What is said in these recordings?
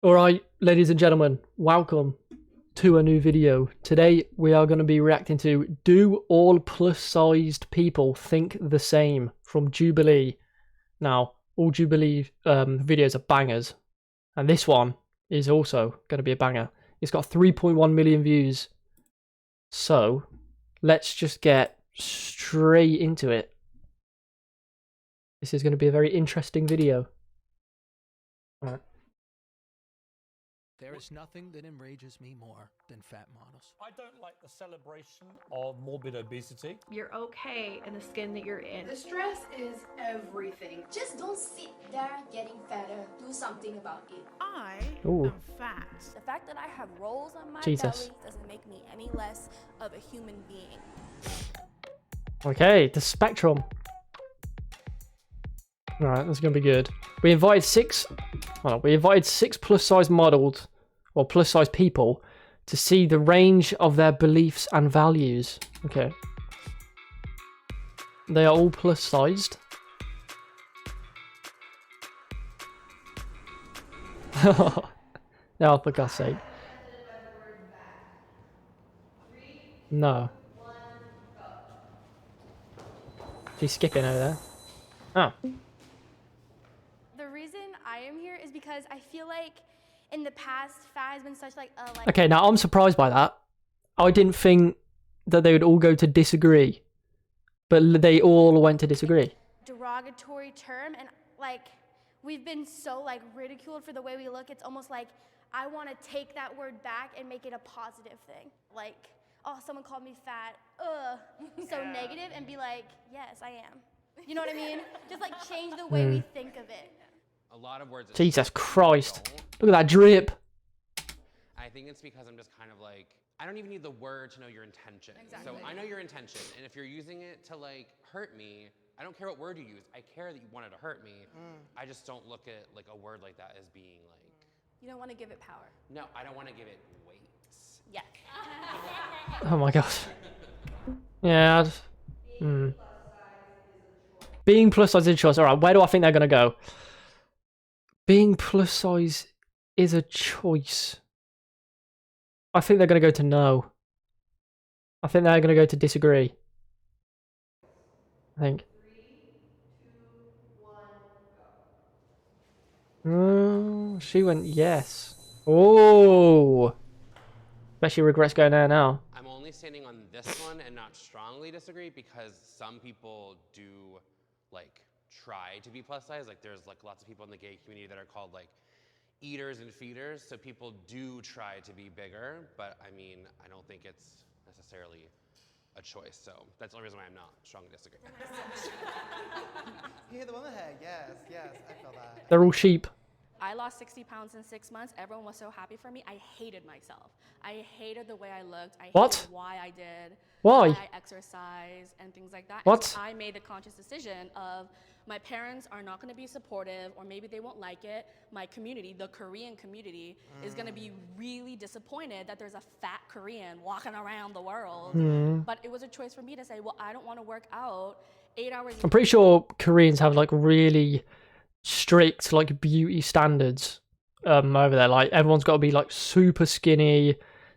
Alright, ladies and gentlemen, welcome to a new video. Today we are going to be reacting to Do All Plus-Sized People Think the Same from Jubilee. Now, all Jubilee videos are bangers, and this one is also going to be a banger. It's got 3.1 million views, so let's just get straight into it. This is going to be a very interesting video. Alright. There is nothing that enrages me more than fat models. I don't like the celebration of morbid obesity. You're okay in the skin that you're in. The stress is everything. Just don't sit there getting fatter. Do something about it. I Ooh. am fat. The fact that I have rolls on my Jesus. belly doesn't make me any less of a human being. Okay, the spectrum. Alright, that's gonna be good. We invited six plus-size models, or plus-size people, to see the range of their beliefs and values. Okay. They are all plus-sized. No, for God's sake. No. She's skipping over there. Oh. The reason I am here is because I feel like in the past, fat has been such like a Okay, now I'm surprised by that. I didn't think that they would all go to disagree, but they all went to disagree. derogatory term, and like we've been so like ridiculed for the way we look. It's almost like I want to take that word back and make it a positive thing. Like, oh, someone called me fat, so negative, and be like, yes, I am. You know what I mean? Just like change the way we think of it. A lot of words. Jesus Christ. Look at that drip. I think it's because I'm just kind of like, I don't even need the word to know your intention. Exactly. So I know your intention, and if you're using it to like hurt me, I don't care what word you use. I care that you wanted to hurt me. I just don't look at like a word like that as being like. You don't want to give it power. No, I don't want to give it weight. Yeah. Oh my gosh. Yeah. Being plus size is a choice. Alright, where do I think they're going to go? Being plus size is a choice. I think they're going to go to no. I think they're going to go to disagree. I think. 3, 2, 1, go. She went yes. Oh. Bet she regrets going there now. I'm only standing on this one and not strongly disagree because some people do like try to be plus size. Like there's like lots of people in the gay community that are called like eaters and feeders. So people do try to be bigger, but I mean, I don't think it's necessarily a choice. So that's the only reason why I'm not strongly disagreeing. You hit the one with the head. Yes, I feel that. They're all sheep. I lost 60 pounds in 6 months. Everyone was so happy for me. I hated myself. I hated the way I looked. I hated why I did. Why? I exercise and things like that. What? And so I made the conscious decision of my parents are not going to be supportive, or maybe they won't like it. My community, the Korean community, is going to be really disappointed that there's a fat Korean walking around the world. But it was a choice for me to say, well, I don't want to work out 8 hours. I'm pretty sure Koreans have like really strict like beauty standards over there. Like everyone's got to be like super skinny,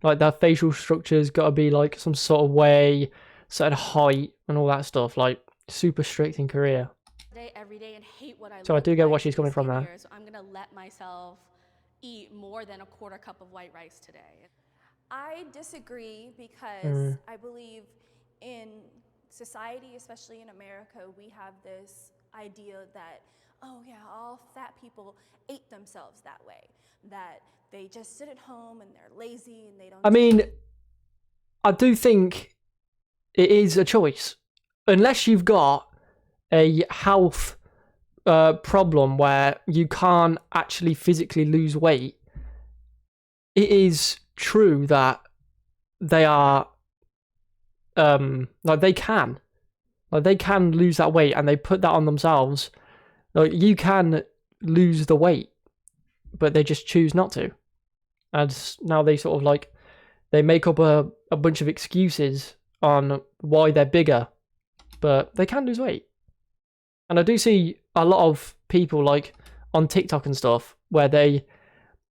like their facial structure's got to be like some sort of way, certain height and all that stuff. Like super strict in Korea. Every day and hate what I So I do get like where she's coming from there. So I'm gonna let myself eat more than a quarter cup of white rice today. I disagree because I believe in society, especially in America, we have this idea that, oh yeah, all fat people ate themselves that way. That they just sit at home and they're lazy and they don't. I mean, I do think it is a choice. Unless you've got a health problem where you can't actually physically lose weight, it is true that they are like they can lose that weight, and they put that on themselves. Like you can lose the weight, but they just choose not to, and now they sort of like they make up a bunch of excuses on why they're bigger, but they can lose weight. And I do see a lot of people like on TikTok and stuff where they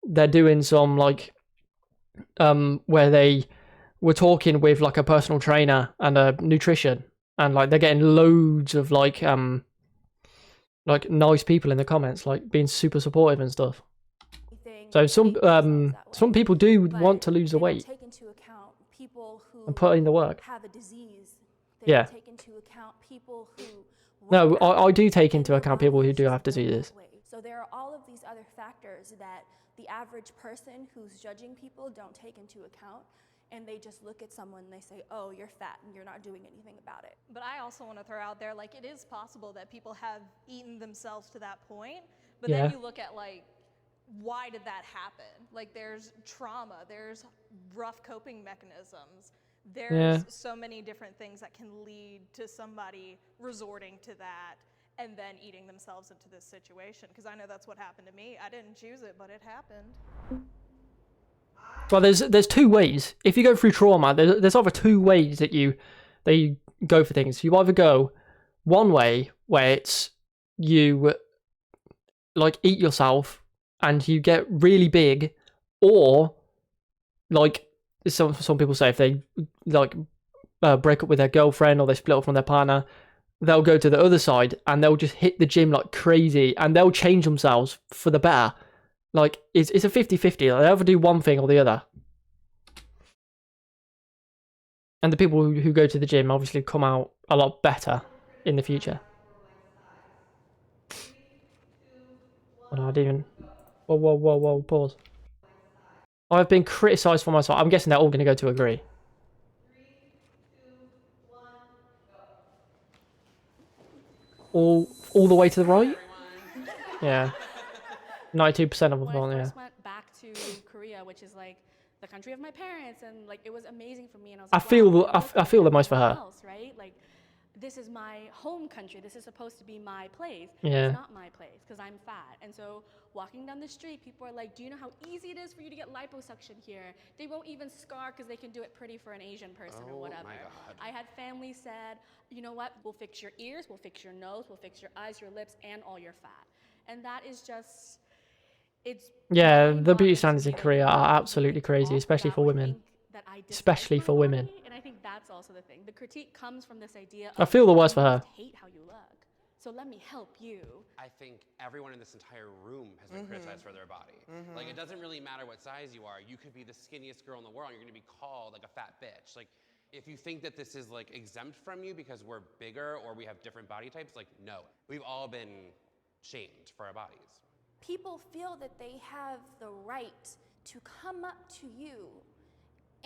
they're doing some like where they were talking with like a personal trainer and a nutrition, and like they're getting loads of like nice people in the comments, like being super supportive and stuff. So some people do want to lose the weight take into account people who and put in the work. have a disease. They Yeah. don't take into account people who No, work out I do take and into their account people body who is do just have built that diseases. way. So there are all of these other factors that the average person who's judging people don't take into account, and they just look at someone and they say, oh, you're fat and you're not doing anything about it. But I also want to throw out there, like, it is possible that people have eaten themselves to that point, but Yeah. then you look at, like, why did that happen? Like, there's trauma, there's rough coping mechanisms, there's so many different things that can lead to somebody resorting to that and then eating themselves into this situation. Because I know that's what happened to me. I didn't choose it, but it happened. Well, there's two ways. If you go through trauma, there's either two ways that you go for things. You either go one way where it's you like eat yourself and you get really big, or like some people say if they like break up with their girlfriend or they split up from their partner, they'll go to the other side and they'll just hit the gym like crazy and they'll change themselves for the better. Like, it's a 50-50. They either do one thing or the other. And the people who go to the gym obviously come out a lot better in the future. Oh, no, I didn't even... Whoa, pause. I've been criticised for my side. I'm guessing they're all going to go to agree. 3, 2, 1, go. All the way to the right? Everyone. Yeah. 92% of them When want, I yeah. first went back to Korea, which is like the country of my parents, and like it was amazing for me. And I was I like, feel wow, I feel the most for her. else, right? Like, this is my home country. This is supposed to be my place. Yeah. It's not my place because I'm fat. And so walking down the street, people are like, do you know how easy it is for you to get liposuction here? They won't even scar because they can do it pretty for an Asian person or whatever. My God. I had family said, you know what? We'll fix your ears, we'll fix your nose, we'll fix your eyes, your lips, and all your fat. And that is just... Yeah, the beauty standards in Korea are absolutely crazy, especially for women. Especially for women. And I think that's also the thing. The critique comes from this idea of, I feel the worst for her. hate how you look. So let me help you. I think everyone in this entire room has been criticized for their body. Like, it doesn't really matter what size you are. You could be the skinniest girl in the world. You're going to be called like a fat bitch. Like, if you think that this is like exempt from you because we're bigger or we have different body types, like, no. We've all been shamed for our bodies. People feel that they have the right to come up to you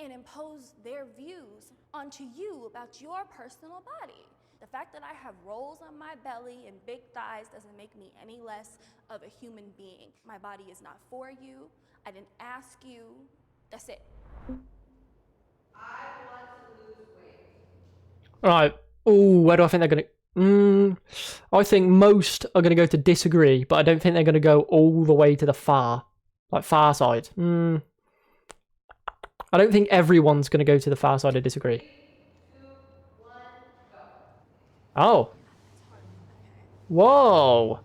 and impose their views onto you about your personal body. The fact that I have rolls on my belly and big thighs doesn't make me any less of a human being. My body is not for you. I didn't ask you. That's it. I want to lose weight. Right. Ooh, where do I think they're going to... I think most are going to go to disagree, but I don't think they're going to go all the way to the far side. I don't think everyone's going to go to the far side of disagree. 3, 2, 1, go. Oh. Whoa.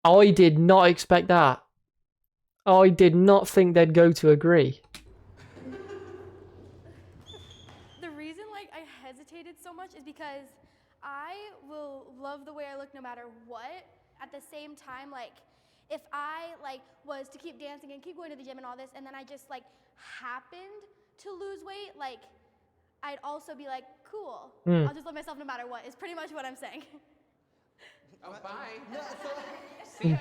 I did not expect that. I did not think they'd go to agree. The reason like I hesitated so much is because I will love the way I look no matter what. At the same time, like if I like was to keep dancing and keep going to the gym and all this, and then I just like happened to lose weight, like I'd also be like, cool. I'll just love myself no matter what. Is pretty much what I'm saying. Oh, bye. No, so See ya.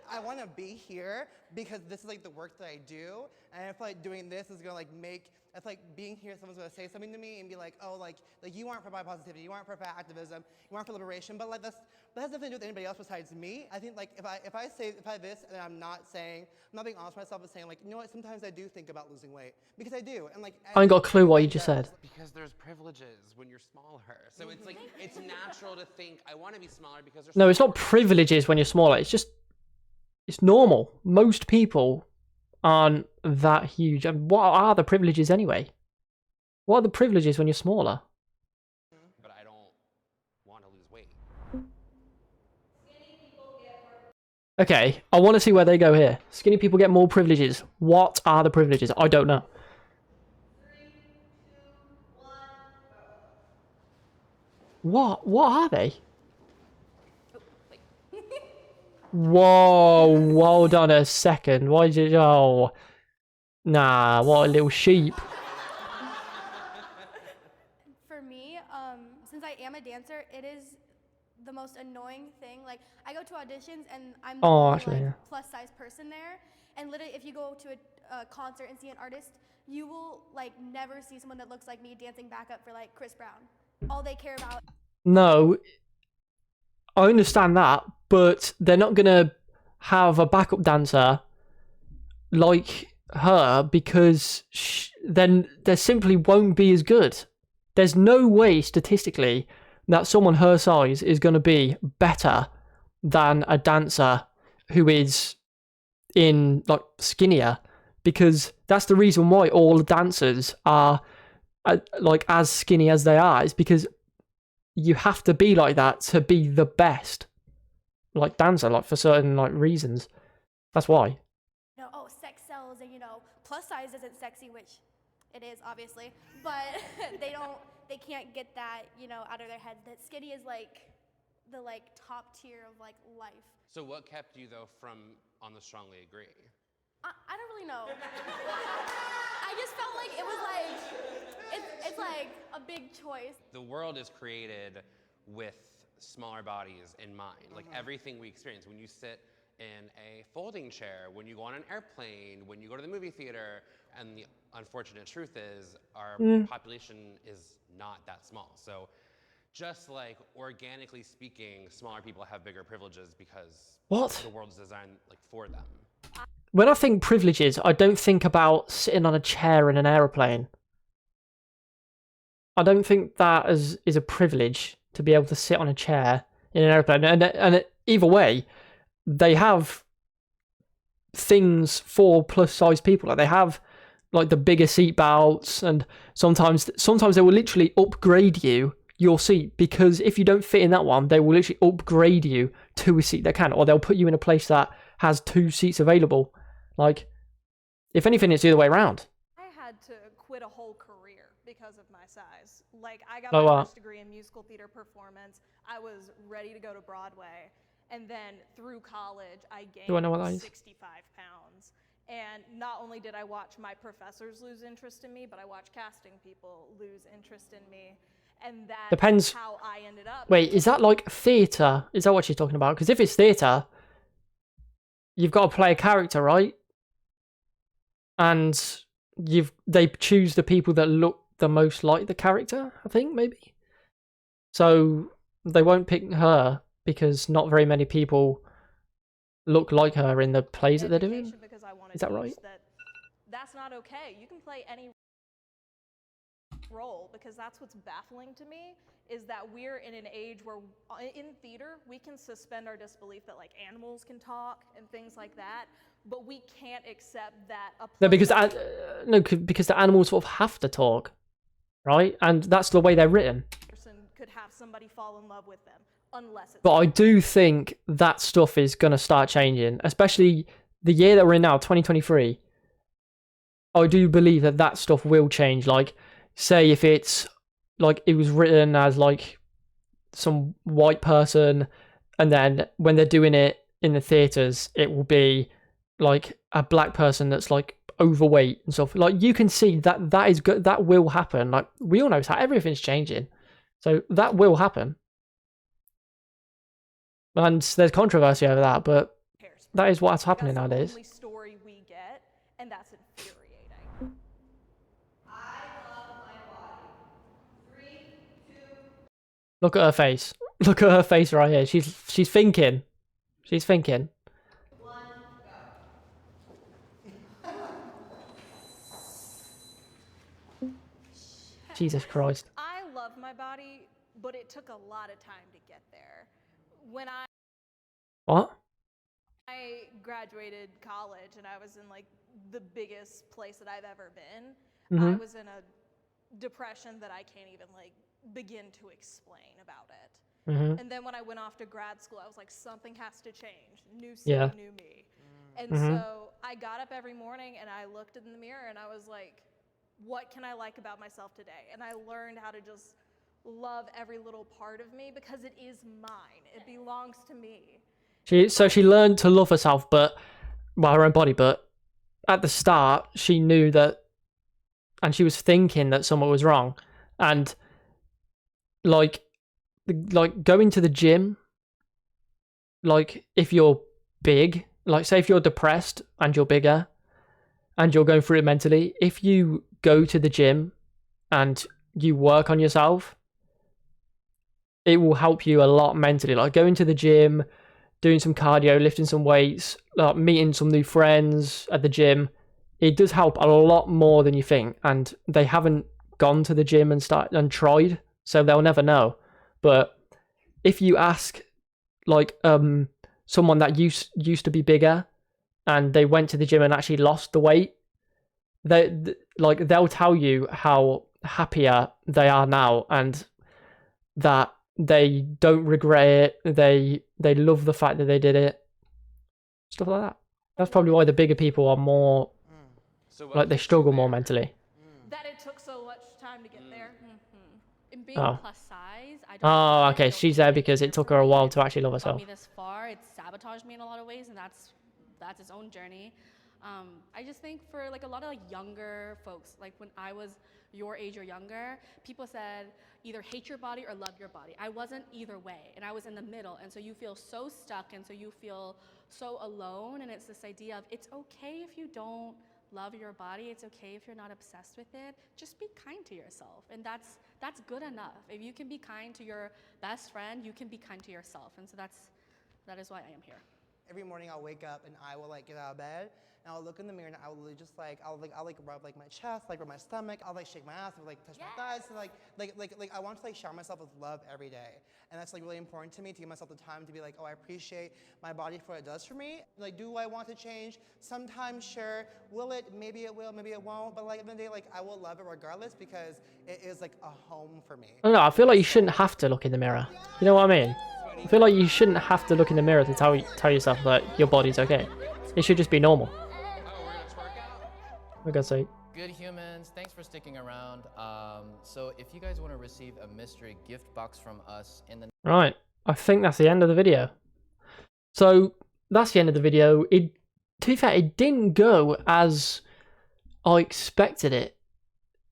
I want to be here because this is like the work that I do, and I feel like doing this is gonna like make. It's like being here. Someone's gonna say something to me and be like, "Oh, like you aren't for body positivity, you aren't for fat activism, you aren't for liberation." But like that has nothing to do with anybody else besides me. I think like if I this and I'm not being honest with myself and saying like, you know what? Sometimes I do think about losing weight because I do, and like I ain't got a clue what you just said. Because there's privileges when you're smaller. So it's like, it's natural to think, I want to be smaller because there's... No, it's not privileges when you're smaller. It's just... It's normal. Most people aren't that huge. And what are the privileges anyway? What are the privileges when you're smaller? But I don't want to lose weight. Okay, I want to see where they go here. Skinny people get more privileges. What are the privileges? I don't know. 3, 2, 1, go. What are they? Whoa, hold on a second. Why did you... Oh, nah, what a little sheep. For me, since I am a dancer, it is the most annoying thing. Like, I go to auditions and I'm the only Actually, like yeah. plus size person there. And literally, if you go to a concert and see an artist, you will like never see someone that looks like me dancing backup for like Chris Brown. All they care about. No, I understand that, but they're not gonna have a backup dancer like her because then there simply won't be as good. There's no way statistically that someone her size is going to be better than a dancer who is in like skinnier, because that's the reason why all dancers are like as skinny as they are, is because you have to be like that to be the best like dancer, like for certain like reasons. That's why. Oh, sex sells, and plus size isn't sexy, which it is obviously, but they can't get that out of their heads that skinny is like the like top tier of like life. So what kept you though from on the strongly agree? I don't really know. I just felt like it was like it's like a big choice. The world is created with smaller bodies in mind. Like everything we experience, when you sit in a folding chair, when you go on an airplane, when you go to the movie theater, and the unfortunate truth is our population is not that small. So just like organically speaking, smaller people have bigger privileges because the world is designed like for them. When I think privileges, I don't think about sitting on a chair in an aeroplane. I don't think that is a privilege to be able to sit on a chair in an aeroplane. And either way, they have things for plus size people. Like they have like the bigger seat belts, and sometimes they will literally upgrade your seat, because if you don't fit in that one, they will literally upgrade you to a seat they can, or they'll put you in a place that has 2 seats available. Like, if anything, it's the other way around. I had to quit a whole career because of my size. Like, I got my first degree in musical theater performance. I was ready to go to Broadway. And then through college, I gained 65 pounds. And not only did I watch my professors lose interest in me, but I watched casting people lose interest in me. And that's Depends. How I ended up. Wait, is that like theatre? Is that what she's talking about? Because if it's theatre, you've got to play a character, right? And they choose the people that look the most like the character, I think, maybe. So they won't pick her because not very many people look like her in the plays that they're doing. Is that right? That's not okay. You can play any role, because that's what's baffling to me, is that we're in an age where in theater we can suspend our disbelief that like animals can talk and things like that, but we can't accept that because the animals sort of have to talk, right? And that's the way they're written. Person could have somebody fall in love with them unless it's. But I do think that stuff is gonna start changing, especially the year that we're in now, 2023. I do believe that stuff will change. Like, say if it's like it was written as like some white person, and then when they're doing it in the theaters, it will be like a black person that's like overweight and stuff. Like, you can see that is good. That will happen. Like, we all know how everything's changing, so that will happen. And there's controversy over that, but that is what's happening nowadays. That's the only story we get, and that's infuriating. Look at her face. Look at her face right here. She's thinking. She's thinking. Jesus Christ. I love my body, but it took a lot of time to get there. When What? I graduated college and I was in like the biggest place that I've ever been, I was in a depression that I can't even like begin to explain about it. And then when I went off to grad school, I was like, something has to change. New city, new me. And so I got up every morning and I looked in the mirror and I was like, what can I like about myself today? And I learned how to just love every little part of me because it is mine. It belongs to me. So she learned to love herself, but well, her own body. But at the start, she knew that, and she was thinking that something was wrong. And like going to the gym, like if you're big, like say if you're depressed and you're bigger, and you're going through it mentally, if you go to the gym and you work on yourself, it will help you a lot mentally. Like going to the gym, doing some cardio, lifting some weights, like meeting some new friends at the gym, it does help a lot more than you think. And they haven't gone to the gym and tried, so they'll never know. But if you ask like someone that used to be bigger and they went to the gym and actually lost the weight, they'll tell you how happier they are now, and that they don't regret it. They love the fact that they did it. Stuff like that. That's probably why the bigger people are more like they struggle more mentally. That it took so much time to get there. In being plus size, I don't Oh, okay. She's there because it took her a while to actually love herself. Me this far, it sabotaged me in a lot of ways, and that's its own journey. I just think for like a lot of like younger folks, like when I was your age or younger, people said either hate your body or love your body. I wasn't either way, and I was in the middle, and so you feel so stuck, and so you feel so alone. And it's this idea of it's okay if you don't love your body. It's okay if you're not obsessed with it. Just be kind to yourself, and that's good enough. If you can be kind to your best friend, you can be kind to yourself, and so that is why I am here. Every morning I'll wake up and I will like get out of bed and I'll look in the mirror and I will just like I'll rub like my chest, like rub my stomach, I'll like shake my ass, and like touch my thighs, and like I want to like shower myself with love every day. And that's like really important to me, to give myself the time to be like, oh, I appreciate my body for what it does for me. Like, do I want to change? Sometimes, sure. Will it? Maybe it will, maybe it won't. But like at the end of the day, like I will love it regardless because it is like a home for me. I don't know, I feel like you shouldn't have to look in the mirror. You know what I mean? I feel like you shouldn't have to look in the mirror to tell yourself that your body's okay. It should just be normal. For God's sake. Good humans, thanks for sticking around. So if you guys want to receive a mystery gift box from us in the... Right, I think that's the end of the video. So that's the end of the video. To be fair, it didn't go as I expected it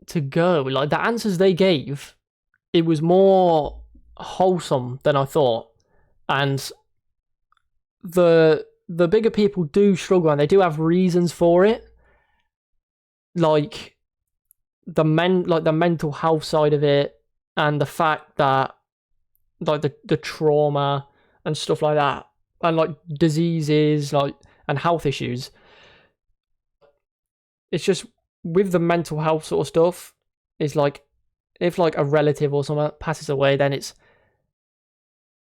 to go. Like the answers they gave, it was more wholesome than I thought. And the bigger people do struggle, and they do have reasons for it. Like the mental health side of it, and the fact that like the trauma and stuff like that, and like diseases, like and health issues. It's just with the mental health sort of stuff, it's like if like a relative or someone passes away, then it's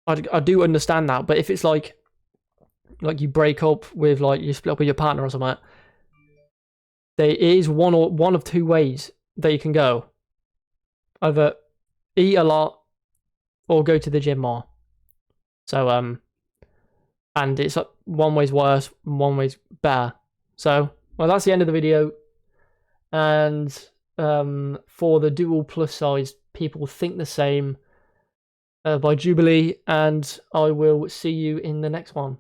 I do understand that. But if it's like you break up with, like you split up with your partner or something, there is one of two ways that you can go. Either eat a lot or go to the gym more. So and it's one way's worse, one way's better. So well, that's the end of the video. And for the dual plus size people think the same by Jubilee, and I will see you in the next one.